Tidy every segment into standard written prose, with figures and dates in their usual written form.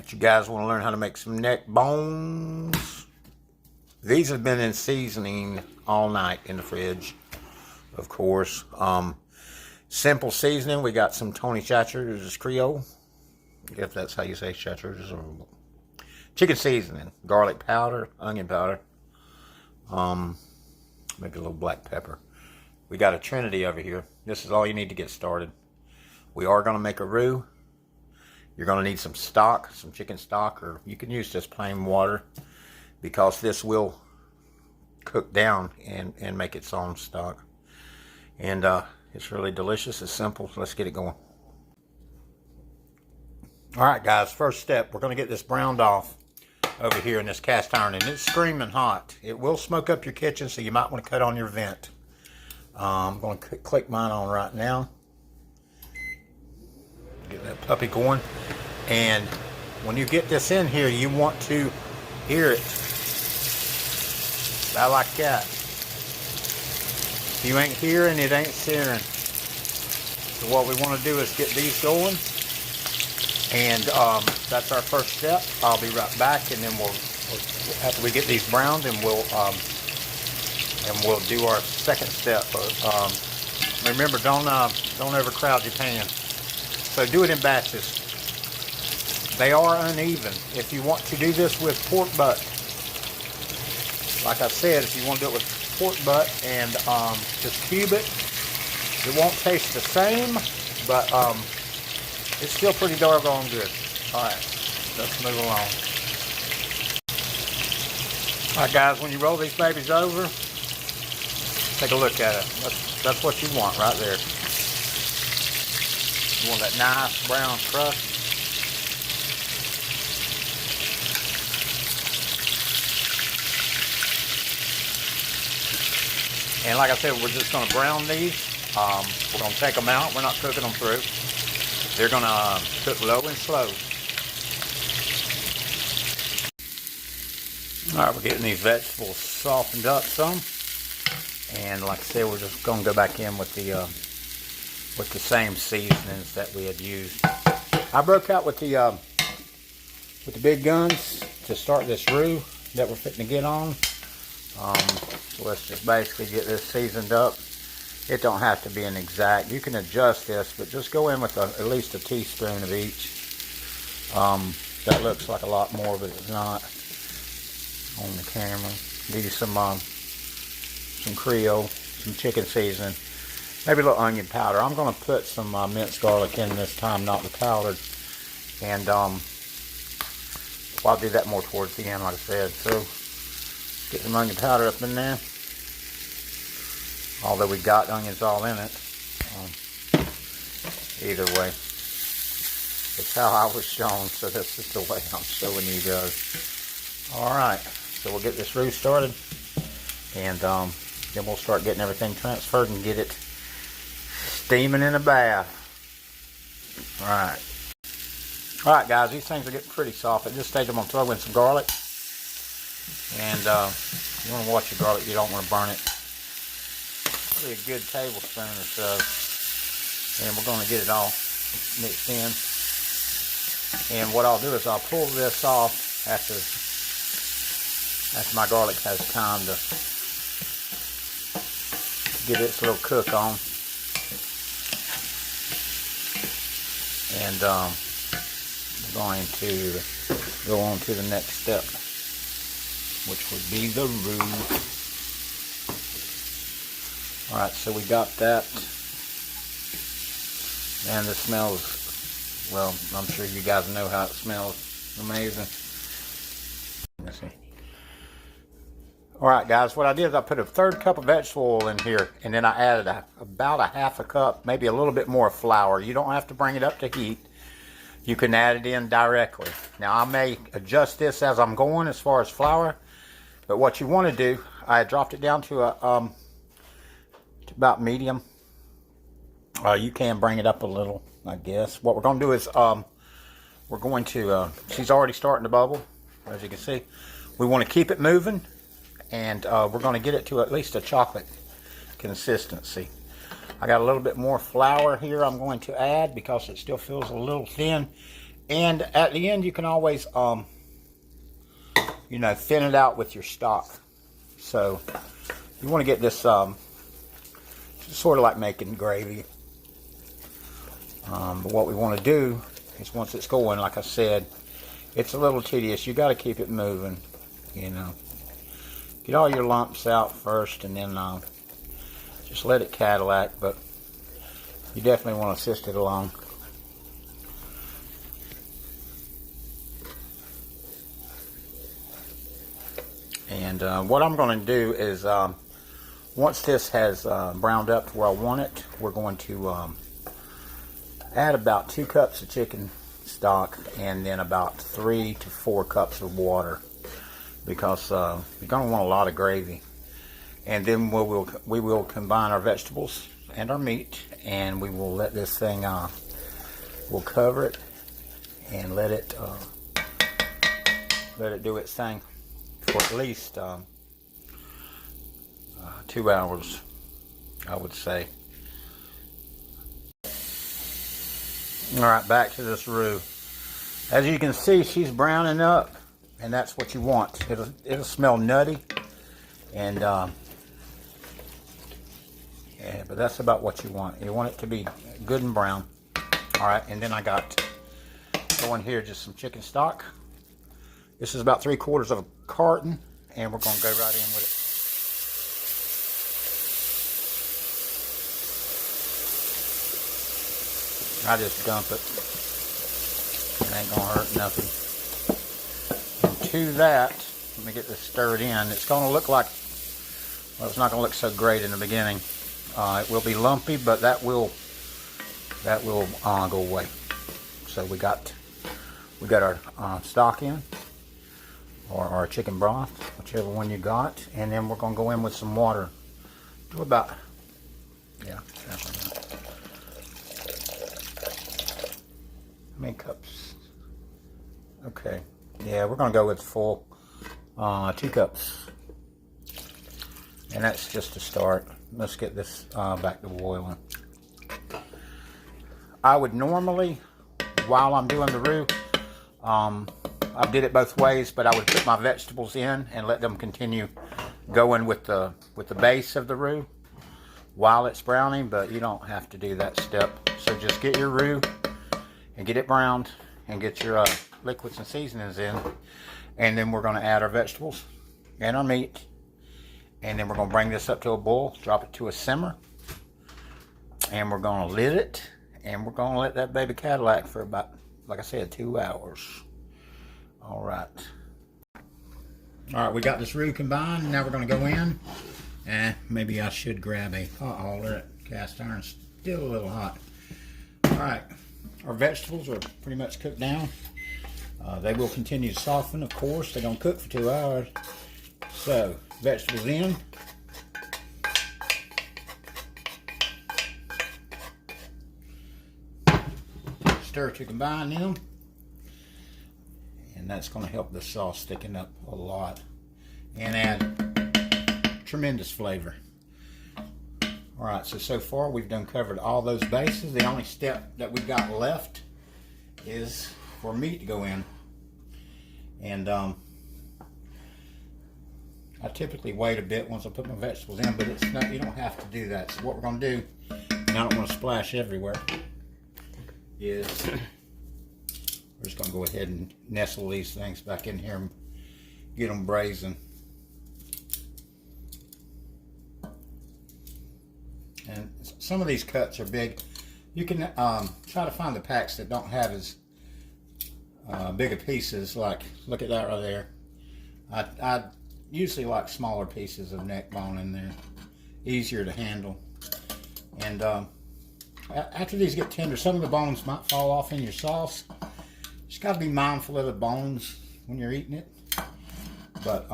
But you guys want to learn how to make some neck bones? These have been in seasoning all night in the fridge, of course. Simple seasoning. We got some Tony Chachere's Creole, if that's how you say Chachere's. Chicken seasoning, garlic powder, onion powder, maybe a little black pepper. We got a trinity over here. This is all you need to get started. We are going to make a roux. You're going to need some stock, some chicken stock, or you can use just plain water, because this will cook down and make its own stock. And it's really delicious. It's simple. So let's get it going. All right, guys. First step, we're going to get this browned off over here in this cast iron, and it's screaming hot. It will smoke up your kitchen, so you might want to cut on your vent. I'm going to click mine on right now. Get that puppy going. And when you get this in here, you want to hear it. About like that. If you ain't hearing, it ain't searing. So what we want to do is get these going. And that's our first step. I'll be right back, and then we'll after we get these browned, and we'll do our second step. Remember, don't overcrowd your pan. So do it in batches. They are uneven. If you want to do this with pork butt, like I said, if you want to do it with pork butt and just cube it, it won't taste the same, but it's still pretty doggone good. Alright, let's move along. Alright guys, when you roll these babies over, take a look at it. That's what you want right there. You want that nice brown crust. And like I said, we're just going to brown these. We're going to take them out. We're not cooking them through. They're going to cook low and slow. All right, we're getting these vegetables softened up some. And like I said, we're just going to go back in with the same seasonings that we had used. I broke out with the big guns to start this roux that we're fitting to get on. So let's just basically get this seasoned up. It don't have to be an exact. You can adjust this, but just go in with at least a teaspoon of each. That looks like a lot more, but it's not on the camera. Give you some Creole, some chicken seasoning, maybe a little onion powder. I'm going to put some minced garlic in this time, not the powdered. And well, I'll do that more towards the end, like I said. So get some onion powder up in there. Although we got onions all in it. Either way, it's how I was shown, so this is the way I'm showing you guys. Alright, so we'll get this roux started, and then we'll start getting everything transferred and get it steaming in a bath. Alright guys, these things are getting pretty soft. At this stage I'm going to throw in some garlic. And you want to watch your garlic, you don't want to burn it. Probably a good tablespoon or so. And we're going to get it all mixed in. And what I'll do is I'll pull this off after my garlic has time to get its little cook on. And we're going to go on to the next step, which would be the roux. Alright, so we got that. And this smells, well, I'm sure you guys know how it smells. Amazing. Let's see. Alright guys, what I did is I put a 1/3 cup of vegetable oil in here, and then I added about a 1/2 cup, maybe a little bit more flour. You don't have to bring it up to heat. You can add it in directly. Now I may adjust this as I'm going as far as flour, but what you want to do, I dropped it down to about medium. You can bring it up a little, I guess. What we're going to do is we're going to, she's already starting to bubble, as you can see. We want to keep it moving, and we're going to get it to at least a chocolate consistency. I got a little bit more flour here I'm going to add because it still feels a little thin, And at the end, you can always, you know, thin it out with your stock. So you want to get this sort of like making gravy. But what we want to do is once it's going, like I said, it's a little tedious. You got to keep it moving, you know. Get all your lumps out first, and then just let it Cadillac. But you definitely want to assist it along. And what I'm going to do is, once this has browned up to where I want it, we're going to add about 2 cups of chicken stock and then about 3 to 4 cups of water, because you're going to want a lot of gravy. And then we will combine our vegetables and our meat, and we will let this thing, we'll cover it and let it do its thing for at least 2 hours, I would say. Alright, back to this roux. As you can see, she's browning up, and that's what you want. It'll smell nutty, and yeah, but that's about what you want. You want it to be good and brown. Alright, and then I got going here just some chicken stock. This is about 3/4 of a carton, and we're going to go right in with it. I just dump it. It ain't gonna hurt nothing. And to that, let me get this stirred in. It's gonna look like, well, it's not gonna look so great in the beginning. It will be lumpy, but that will go away. So we got our stock in, or our chicken broth, whichever one you got, and then we're gonna go in with some water. Do about, yeah, definitely. How many cups? Okay, yeah, we're gonna go with full 2 cups, and that's just a start. Let's get this back to boiling. I would normally, while I'm doing the roux, I did it both ways, but I would put my vegetables in and let them continue going with the base of the roux while it's browning. But you don't have to do that step. So just get your roux and get it browned, and get your liquids and seasonings in, and then we're going to add our vegetables and our meat, and then we're going to bring this up to a boil, drop it to a simmer, and we're going to lid it, and we're going to let that baby Cadillac for about, like I said, 2 hours. All right, we got this roux combined. Now we're going to go in, and maybe I should grab a hot holder. Cast iron's still a little hot. All right. Our vegetables are pretty much cooked down. They will continue to soften, of course. They're going to cook for 2 hours. So, vegetables in. Stir to combine them. And that's going to help the sauce thicken up a lot and add tremendous flavor. Alright, so far we've done covered all those bases. The only step that we've got left is for meat to go in. And I typically wait a bit once I put my vegetables in, but it's not, you don't have to do that. So what we're going to do, and I don't want to splash everywhere, is we're just going to go ahead and nestle these things back in here and get them braising. And some of these cuts are big. You can try to find the packs that don't have as big of pieces. Like, look at that right there. I usually like smaller pieces of neck bone in there. Easier to handle. And after these get tender, some of the bones might fall off in your sauce. Just got to be mindful of the bones when you're eating it. But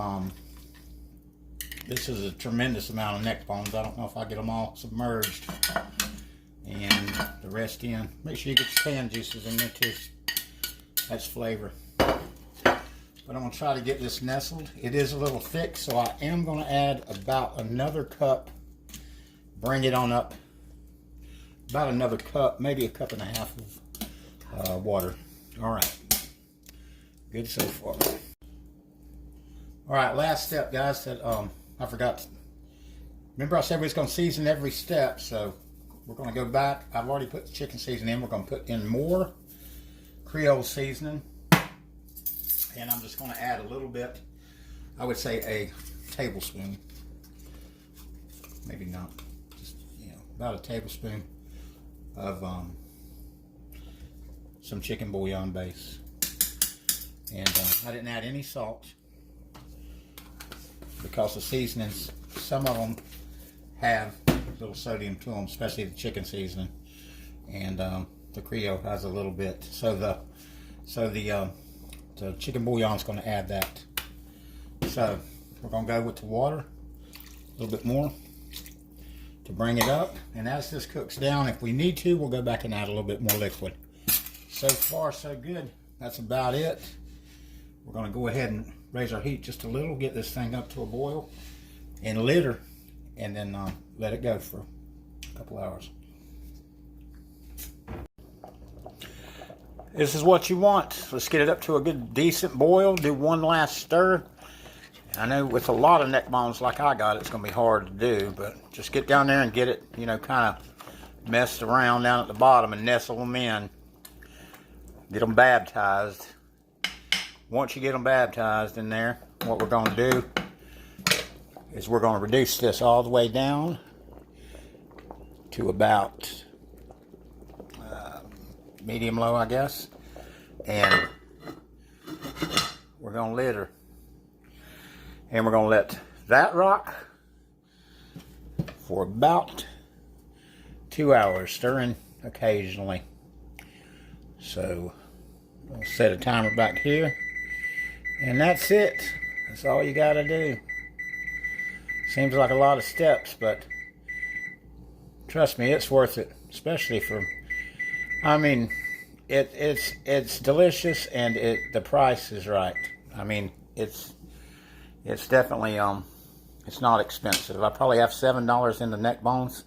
this is a tremendous amount of neck bones. I don't know if I get them all submerged. And the rest in. Make sure you get your tan juices in there too. That's flavor. But I'm going to try to get this nestled. It is a little thick, so I am going to add about another cup. Bring it on up. About another cup, maybe a cup and a half of water. All right. Good so far. All right, last step, guys, that I forgot. Remember I said we was going to season every step, so we're going to go back. I've already put the chicken seasoning in. We're going to put in more Creole seasoning. And I'm just going to add a little bit, I would say a tablespoon. Maybe not. Just, about a tablespoon of some chicken bouillon base. And I didn't add any salt because the seasonings, some of them have a little sodium to them, especially the chicken seasoning. And the Creole has a little bit. So the chicken bouillon is going to add that. So we're going to go with the water a little bit more to bring it up. And as this cooks down, if we need to, we'll go back and add a little bit more liquid. So far, so good. That's about it. We're going to go ahead and raise our heat just a little, get this thing up to a boil, and lid her, and then let it go for a couple hours. This is what you want. Let's get it up to a good, decent boil. Do one last stir. I know with a lot of neck bones like I got, it's going to be hard to do, but just get down there and get it, kind of messed around down at the bottom and nestle them in. Get them baptized. Once you get them baptized in there, what we're going to do is we're going to reduce this all the way down to about medium low, I guess. And we're going to lid her. And we're going to let that rock for about 2 hours, stirring occasionally. So I'll set a timer back here. And that's it. That's all you got to do. Seems like a lot of steps, but trust me, it's worth it. Especially for, I mean, it's delicious, and the price is right. I mean, it's definitely it's not expensive. I probably have $7 in the neck bones,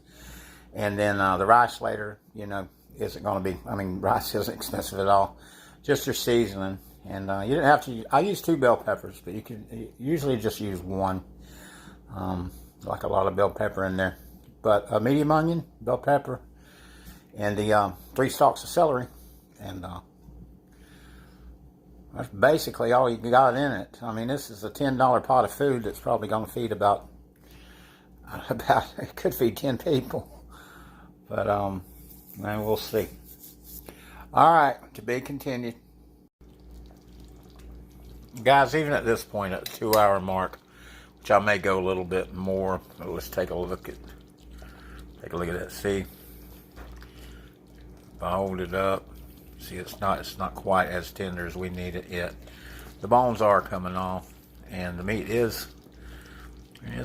and then the rice later, isn't going to be. I mean, rice isn't expensive at all. Just your seasoning. And you didn't have to. I use 2 bell peppers, but you can usually just use 1. Like a lot of bell pepper in there, but a medium onion, bell pepper, and the 3 stalks of celery, and that's basically all you got in it. I mean, this is a $10 pot of food that's probably going to feed about it could feed 10 people, but man, we'll see. All right, to be continued. Guys, even at this point, at the 2 hour mark, which I may go a little bit more, but let's take a look at that. See, if I hold it up, see, it's not quite as tender as we need it yet. The bones are coming off, and the meat it's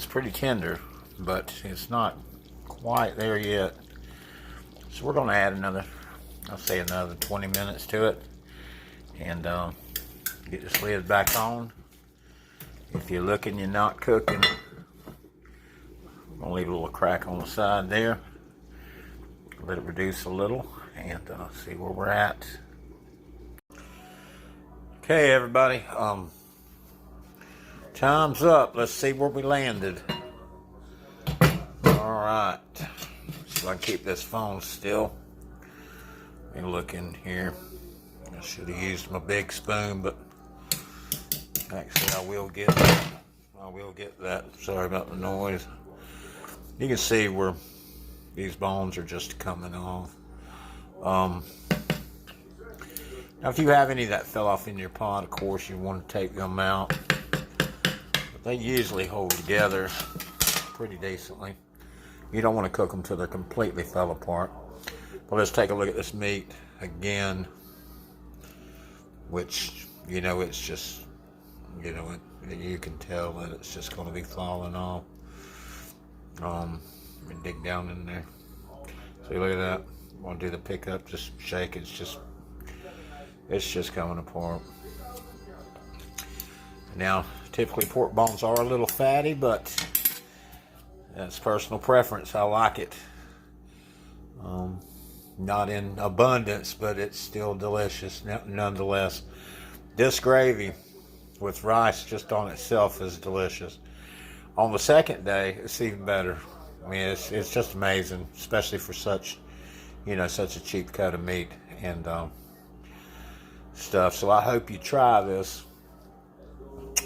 pretty tender, but it's not quite there yet. So we're going to add another 20 minutes to it, and get this lid back on. If you're looking, you're not cooking. I'm going to leave a little crack on the side there. Let it reduce a little, and see where we're at. Okay, everybody. Time's up. Let's see where we landed. All right. See if I can keep this phone still. Let me look in here. I should have used my big spoon, but actually I will get that. Sorry about the noise. You can see where these bones are just coming off. Now, if you have any that fell off in your pot, of course you want to take them out. But they usually hold together pretty decently. You don't want to cook them till they're completely fell apart. But let's take a look at this meat again, which, it's just, you can tell that it's just going to be falling off. Let me dig down in there. See, look at that. I want to do the pickup, just shake. It's just coming apart. Now, typically pork bones are a little fatty, but that's personal preference. I like it. Not in abundance, but it's still delicious nonetheless. This gravy with rice just on itself is delicious. On the second day, it's even better. I mean, it's just amazing, especially for such a cheap cut of meat and stuff. So I hope you try this.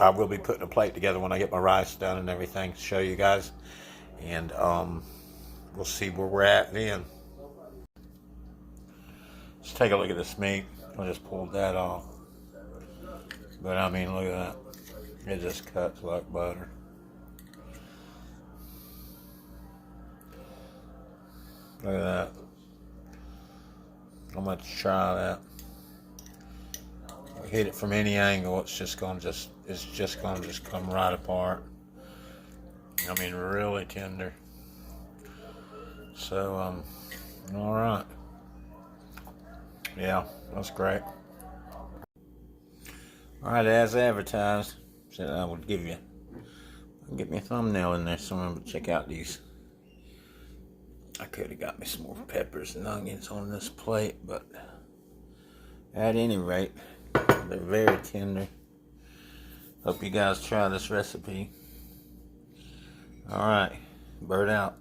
I will be putting a plate together when I get my rice done and everything to show you guys. And we'll see where we're at then. Let's take a look at this meat. I just pulled that off. But I mean, look at that. It just cuts like butter. Look at that. I'm going to try that. Hit it from any angle, it's just gonna come right apart. I mean, really tender. So all right, yeah, that's great. All right, as advertised, said I would get me a thumbnail in there somewhere. But check out these. I could have got me some more peppers and onions on this plate, but at any rate, they're very tender. Hope you guys try this recipe. All right, bird out.